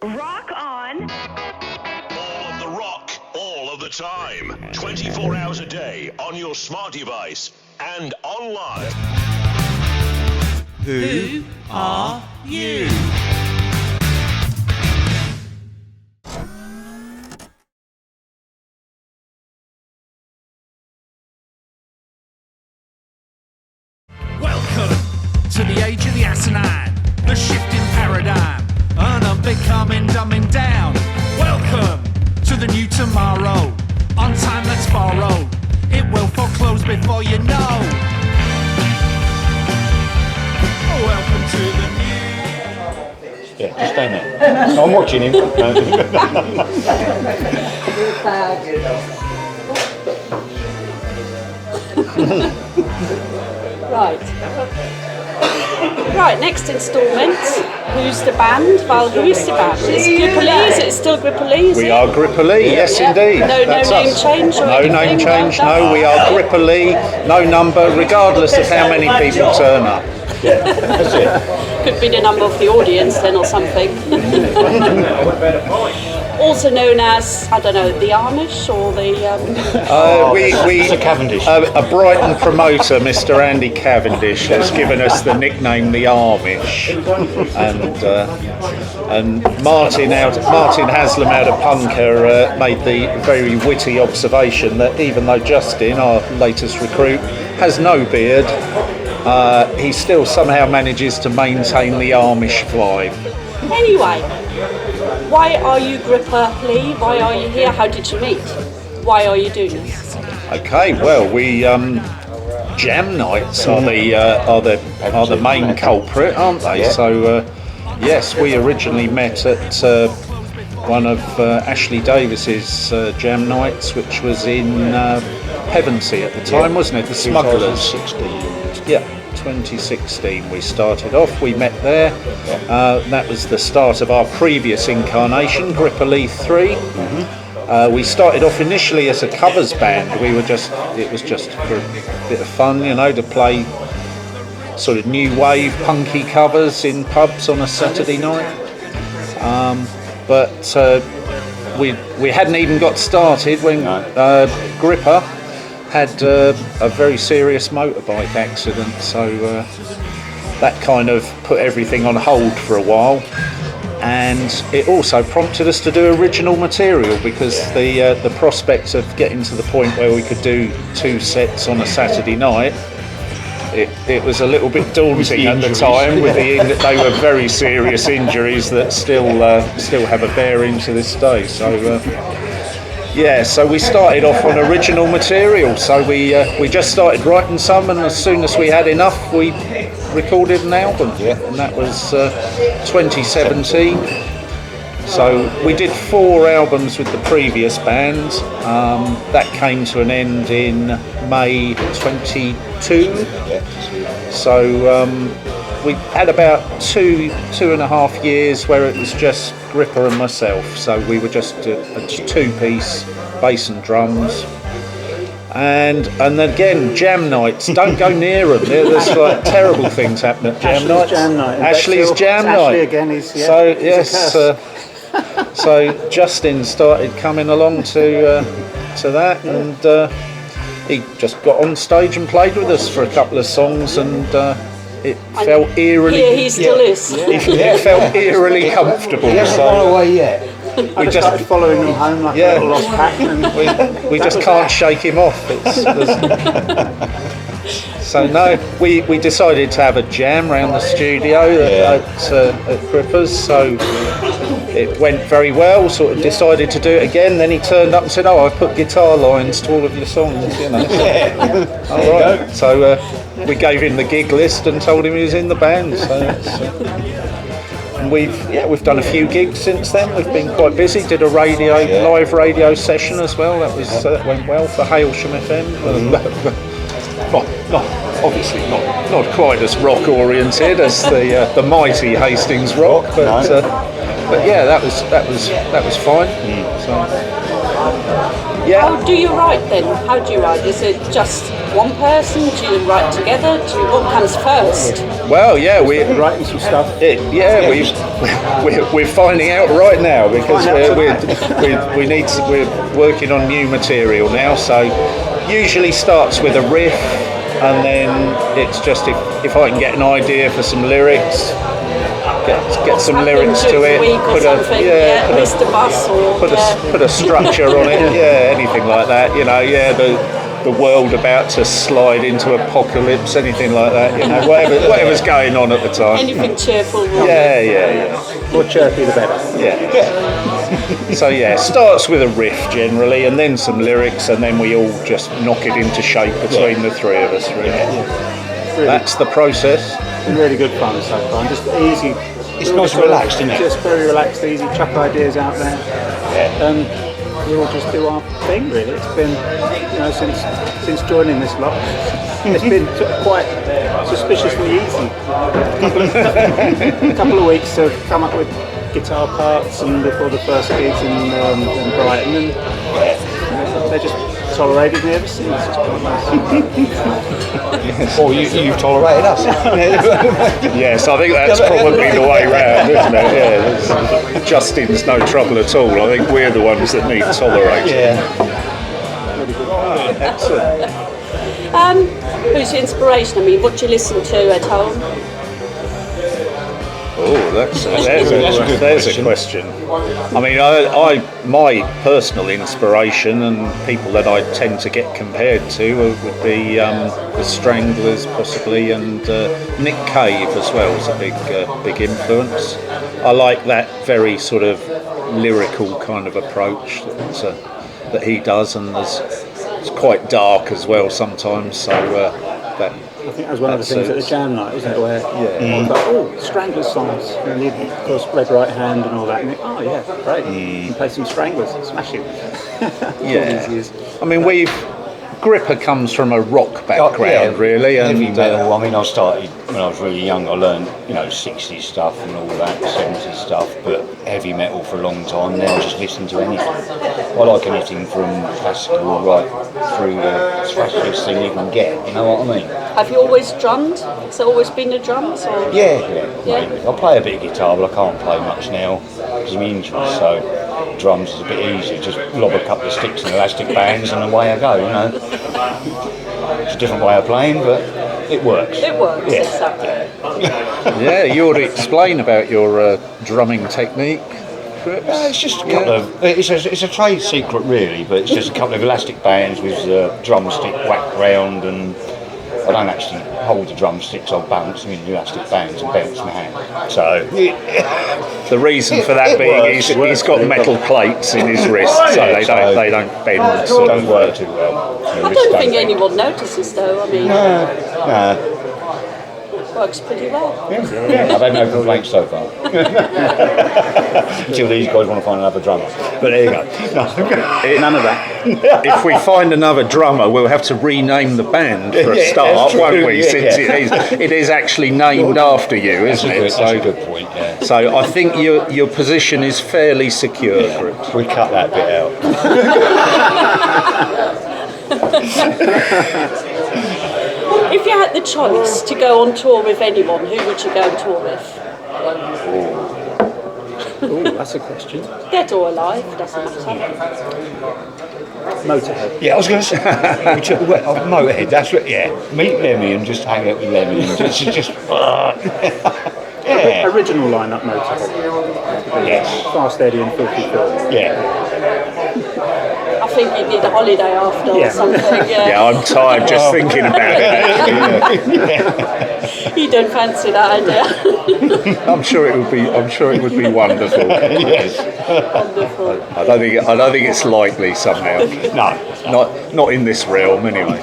Rock on. All of the rock, all of the time. 24 hours a day on your smart device and online. Who are you? Welcome to the age of the asinine, the shifting paradigm, and I'm becoming dumbing down. Welcome to the new tomorrow. On time, let's borrow. It will foreclose before you know. Welcome to the new. Yeah, just stand there. I'm watching him. Right, next instalment. Who's the band? Well, who is the band? Is it Gripperly? Is it still Gripperly? We are Gripperly, yes indeed. No That's name us. change or No anything name like change, that? no, we are Gripperly, no number, regardless of how many people turn up. That's it. Could be the number of the audience then or something. Also known as, I don't know, the Amish or the... It's a Cavendish. A Brighton promoter, Mr. Andy Cavendish, has given us the nickname the Amish, and Martin Haslam out of Punker made the very witty observation that even though Justin, our latest recruit, has no beard, he still somehow manages to maintain the Amish vibe. Anyway, why are you Gripperly? Why are you here? How did you meet? Why are you doing this? Okay, well, we jam nights are the main culprit, aren't they? Yeah. So yes, we originally met at one of Ashley Davis's jam nights, which was in Pevensey at the time, wasn't it? The Smugglers. 2016. Yeah. 2016 we started off, we met there. That was the start of our previous incarnation, Gripperly 3. We started off initially as a covers band. It was just for a bit of fun, you know, to play sort of new wave punky covers in pubs on a Saturday night. But we hadn't even got started when Gripper had a very serious motorbike accident, so that kind of put everything on hold for a while, and it also prompted us to do original material because the prospect of getting to the point where we could do 2 sets on a Saturday night, it was a little bit daunting at the time, with they were very serious injuries that still have a bearing to this day. So so we started off on original material. So we just started writing some, and as soon as we had enough, we recorded an album. Yeah. And that was 2017. So we did 4 albums with the previous band. That came to an end in May 22. So we had about 2.5 years where it was just Gripper and myself. So we were just a 2-piece, bass and drums. And then again, jam nights. Don't go near them. There's like terrible things happen at jam nights. Ashley's jam night. Ashley again is, yeah. So yes. So Justin started coming along to that, and he just got on stage and played with us for a couple of songs, and it felt eerily. Here he still is. It felt eerily comfortable. He hasn't gone away yet. We just following them home like a little lost pack. And we just can't shake him off. So no, we decided to have a jam around the studio at Gripper's. So it went very well. Sort of decided to do it again. Then he turned up and said, "Oh, I've put guitar lines to all of your songs." You know. All right. So we gave him the gig list and told him he was in the band. And we've done a few gigs since then. We've been quite busy. Did a live radio session as well. That went well for Hailsham FM. Obviously not quite as rock oriented as the mighty Hastings Rock, but yeah, that was fine. So, yeah. How do you write then? How do you write? Is it just one person? Do you write together? What comes first? Well, yeah, we're Writing some stuff. we're finding out right now because we're working on new material now. So usually starts with a riff, and then it's just if I can get an idea for some lyrics, get some lyrics to it, put Mr. Bus or put a structure on it, anything like that. The world about to slide into apocalypse, anything like that. Whatever's going on at the time. anything cheerful. Yeah. More chirpy the better. Yeah. So starts with a riff generally, and then some lyrics, and then we all just knock it into shape between the three of us. Really. Really, That's the process. been really good fun so far. Just easy. It's nice and relaxed, isn't it? Just very relaxed, easy. Chuck ideas out there. We all just do our thing. Really, it's been since joining this lot. It's been sort of quite suspiciously easy. A couple of weeks to come up with guitar parts, and before the first gigs in Brighton, and they just tolerated me ever since. It's quite nice. Or you've tolerated us. Yes, I think that's probably the way round, isn't it? Yeah, Justin's no trouble at all. I think we're the ones that need tolerating. Excellent. Who's your inspiration? I mean, what do you listen to at home? Oh, there's a question. I mean, my personal inspiration and people that I tend to get compared to would be the Stranglers possibly, and Nick Cave as well is a big influence. I like that very sort of lyrical kind of approach that he does, and it's quite dark as well sometimes. So that. I think that was one of the things at the jam night, wasn't it? Where I was like, oh, Stranglers songs, and you, of course, Red Right Hand and all that. And you, oh yeah, great. You can play some Stranglers, smash it. I mean, Gripper comes from a rock background, really, and heavy metal. I mean, I started when I was really young. I learned, 60s stuff and all that, 70s stuff, but heavy metal for a long time. Now I just listen to anything. I like anything from classical right through the thrashiest thing you can get. You know what I mean? Have you always drummed? Has it always been the drums? Or? Yeah. Mainly. I play a bit of guitar, but I can't play much now because of my injuries. So drums is a bit easier. Just lob a couple of sticks and elastic bands, and away I go. It's a different way of playing, but it works. It works, exactly. Yeah, you ought to explain about your drumming technique. It's just a couple of. It's a trade secret, really, but it's just a couple of elastic bands with a drumstick whacked round, and I don't actually hold the drumsticks. I'll bounce them in the elastic bands and bounce my hand. So the reason for that being he's got metal plates in his wrists, so they don't bend. So don't work too well. I don't think anyone notices, though. I mean, No. works pretty well. I've had no complaints so far. Until these guys want to find another drummer. But there you go. None of that. If we find another drummer, we'll have to rename the band for a start, won't we? Since it is actually named after you, isn't it? That's a good point, yeah. So I think your position is fairly secure, Chris. We cut that bit out. If you had the choice to go on tour with anyone, who would you go on tour with? Oh, that's a question. Dead or alive, doesn't matter. Motorhead. Yeah, I was going to say, Motorhead, that's what, meet Lemmy and just hang out with Lemmy and just Original lineup Motorhead. Yes. Fast Eddie and Filthy Phil. Yeah. I think you need a holiday after or something. Yeah, I'm tired just thinking about it. You don't fancy that idea. I'm sure it would be wonderful. Yes. Wonderful. I don't think it's likely somehow. No. Not in this realm anyway.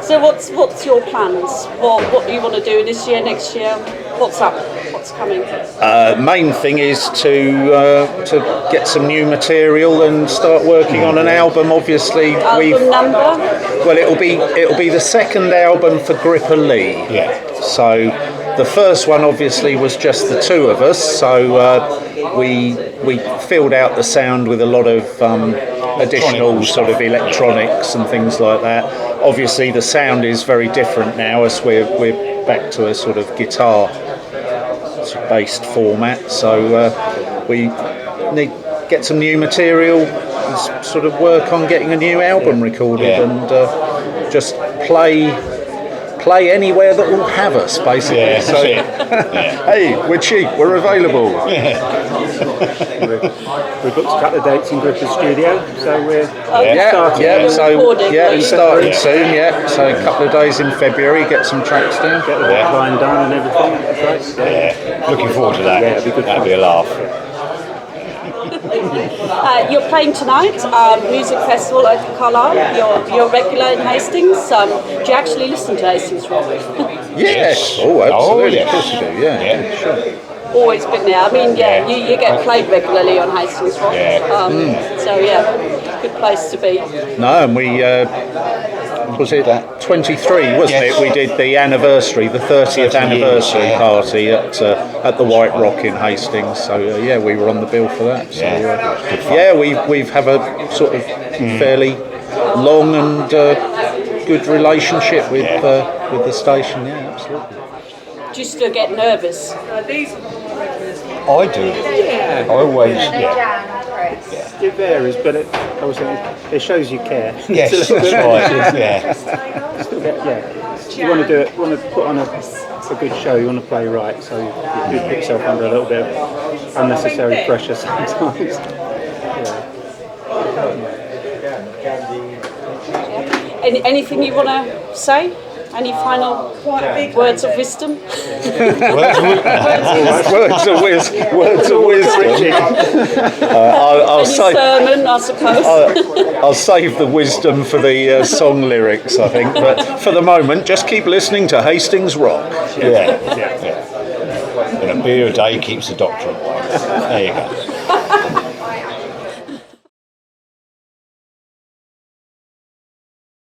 So what's your plans? What do you want to do this year, next year? What's up? What's coming? Main thing is to get some new material and start working on an album. Obviously, Album number? Well, it'll be the second album for Gripper Lee. Yeah. So The first one obviously was just the two of us, so we filled out the sound with a lot of additional sort of electronics and things like that. Obviously the sound is very different now as we're back to a sort of guitar based format, so we need to get some new material and sort of work on getting a new album recorded and just play anywhere that will have us, basically. Yeah, so, hey, we're cheap, we're available. We've booked a couple of dates in Gripper's studio, so we're starting soon. Yeah, so a couple of days in February, get some tracks down, get the line done and everything. Looking forward to that. Yeah, it'll be good. That'll be a laugh. You're playing tonight, music festival at Carlisle. You're regular in Hastings. Do you actually listen to Hastings Rock? Yes. Oh, absolutely. Oh, Of course you do. Yeah. Sure. Always been there. I mean, you get played regularly on Hastings Rock. So good place to be. No, and we was it 23, wasn't it? We did the anniversary, the 30th anniversary party at the White Rock in Hastings. So we were on the bill for that. So we've have a sort of fairly long and good relationship with the station. Yeah, absolutely. Do you still get nervous? I do. Yeah. I always. It varies, but it shows you care. Yes, that's right. Yeah. Still get, you want to do it. You want to put on a good show. You want to play right, so you put yourself under a little bit of unnecessary pressure sometimes. Anything you want to say? Any final words of wisdom? Words of wisdom. I'll say. Sermon, I suppose. I'll save the wisdom for the song lyrics, I think. But for the moment, just keep listening to Hastings Rock. Yeah. And a beer a day keeps the doctor away. There you go.